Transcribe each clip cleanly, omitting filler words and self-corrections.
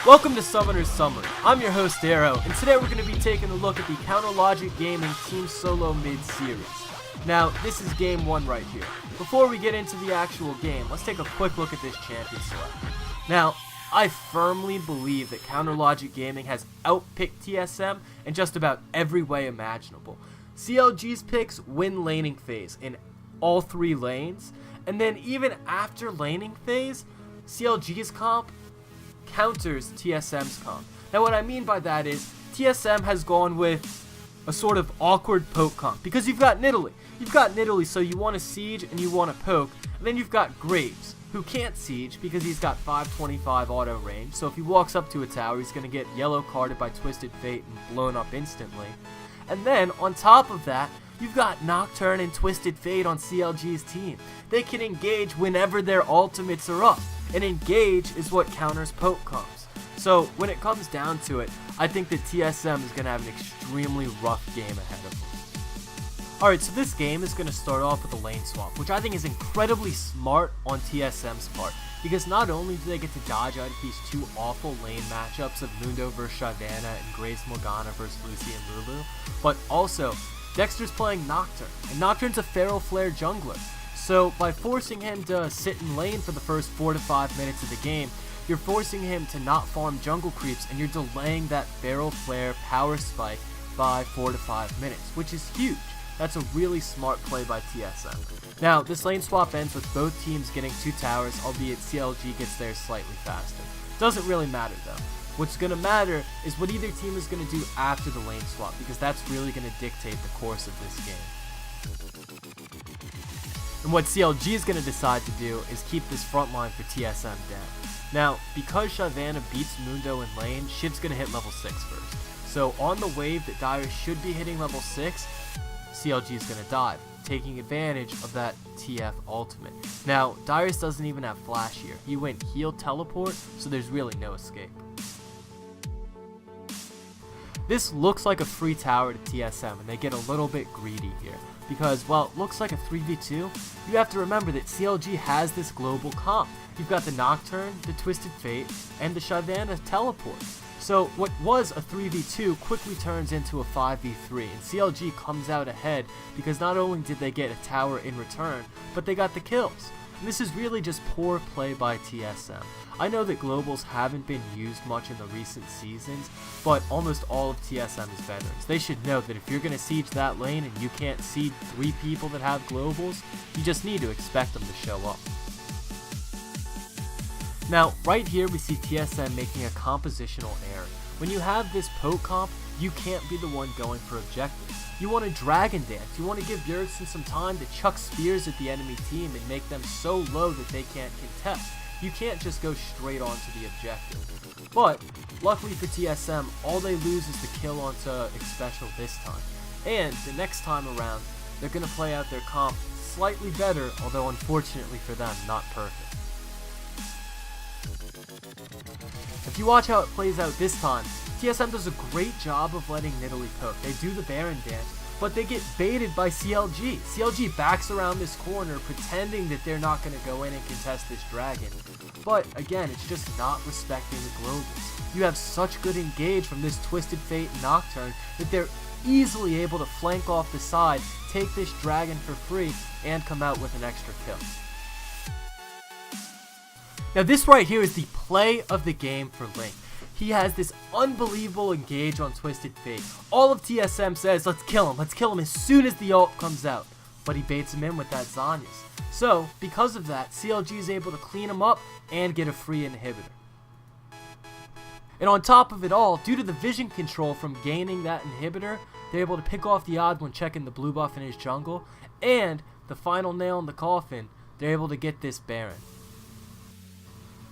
Welcome to Summoner's Summary. I'm your host Arrow, and today we're going to be taking a look at the Counter Logic Gaming Team Solo Mid Series. Now, this is game 1 right here. Before we get into the actual game, let's take a quick look at this champion select. Now, I firmly believe that Counter Logic Gaming has outpicked TSM in just about every way imaginable. CLG's picks win laning phase in all 3 lanes, and then even after laning phase, CLG's comp counters TSM's comp. Now what I mean by that is TSM has gone with a sort of awkward poke comp because you've got Nidalee. You've got Nidalee, so you want to siege and you want to poke, and then you've got Graves, who can't siege because he's got 525 auto range, so if he walks up to a tower he's going to get yellow carded by Twisted Fate and blown up instantly. And then on top of that, you've got Nocturne and Twisted Fate on CLG's team. They can engage whenever their ultimates are up, and engage is what counters poke comps. So when it comes down to it, I think that TSM is going to have an extremely rough game ahead of them. Alright, so this game is going to start off with a lane swap, which I think is incredibly smart on TSM's part, because not only do they get to dodge out of these 2 awful lane matchups of Mundo vs Shyvana and Graves Morgana vs Lucy and Lulu, but also Dexter's playing Nocturne, and Nocturne's a Feral Flare jungler. So by forcing him to sit in lane for the first 4 to 5 minutes of the game, you're forcing him to not farm jungle creeps, and you're delaying that Feral Flare power spike by 4 to 5 minutes, which is huge. That's a really smart play by TSM. Now, this lane swap ends with both teams getting 2 towers, albeit CLG gets theirs slightly faster. Doesn't really matter though. What's going to matter is what either team is going to do after the lane swap, because that's really going to dictate the course of this game. And what CLG is going to decide to do is keep this front line for TSM down. Now, because Shyvana beats Mundo in lane, Shiv's going to hit level 6 first. So on the wave that Dyrus should be hitting level 6, CLG is going to dive, taking advantage of that TF ultimate. Now, Dyrus doesn't even have flash here. He went heal teleport, so there's really no escape. This looks like a free tower to TSM, and they get a little bit greedy here. Because, while it looks like a 3v2, you have to remember that CLG has this global comp. You've got the Nocturne, the Twisted Fate, and the Shyvana teleport. So what was a 3v2 quickly turns into a 5v3, and CLG comes out ahead because not only did they get a tower in return, but they got the kills. And this is really just poor play by TSM. I know that globals haven't been used much in the recent seasons, but almost all of TSM is veterans. They should know that if you're going to siege that lane and you can't seed 3 people that have globals, you just need to expect them to show up. Now, right here we see TSM making a compositional error. When you have this poke comp, you can't be the one going for objectives. You want to dragon dance. You want to give Bjergsen some time to chuck spears at the enemy team and make them so low that they can't contest. You can't just go straight on to the objective. But, luckily for TSM, all they lose is the kill onto Xpecial this time. And, the next time around, they're going to play out their comp slightly better, although unfortunately for them, not perfect. If you watch how it plays out this time, TSM does a great job of letting Nidalee poke. They do the Baron dance, but they get baited by CLG. CLG backs around this corner pretending that they're not going to go in and contest this dragon. But again, it's just not respecting the globals. You have such good engage from this Twisted Fate Nocturne that they're easily able to flank off the side, take this dragon for free, and come out with an extra kill. Now this right here is the play of the game for Link. He has this unbelievable engage on Twisted Fate. All of TSM says, let's kill him as soon as the ult comes out. But he baits him in with that Zhonya's. So, because of that, CLG is able to clean him up and get a free inhibitor. And on top of it all, due to the vision control from gaining that inhibitor, they're able to pick off the odd when checking the blue buff in his jungle, and the final nail in the coffin, they're able to get this Baron.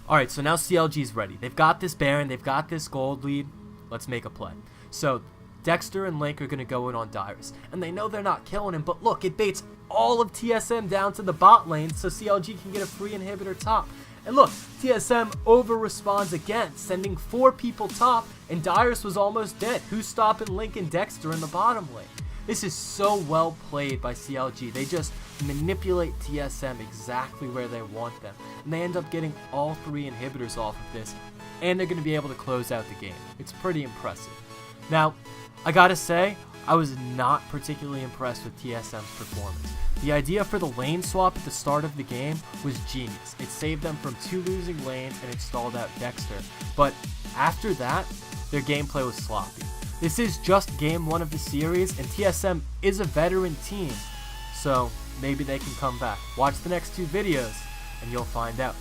Alright, so now CLG's ready. They've got this Baron, they've got this gold lead. Let's make a play. So, Dexter and Link are going to go in on Dyrus. And they know they're not killing him, but look, it baits all of TSM down to the bot lane so CLG can get a free inhibitor top. And look, TSM over-responds again, sending 4 people top, and Dyrus was almost dead. Who's stopping Link and Dexter in the bottom lane? This is so well played by CLG. They just manipulate TSM exactly where they want them, and they end up getting all 3 inhibitors off of this and they're going to be able to close out the game. It's pretty impressive. Now, I gotta say, I was not particularly impressed with TSM's performance. The idea for the lane swap at the start of the game was genius. It saved them from 2 losing lanes and it stalled out Dexter. But after that, their gameplay was sloppy. This is just game 1 of the series, and TSM is a veteran team, so maybe they can come back. Watch the next 2 videos and you'll find out.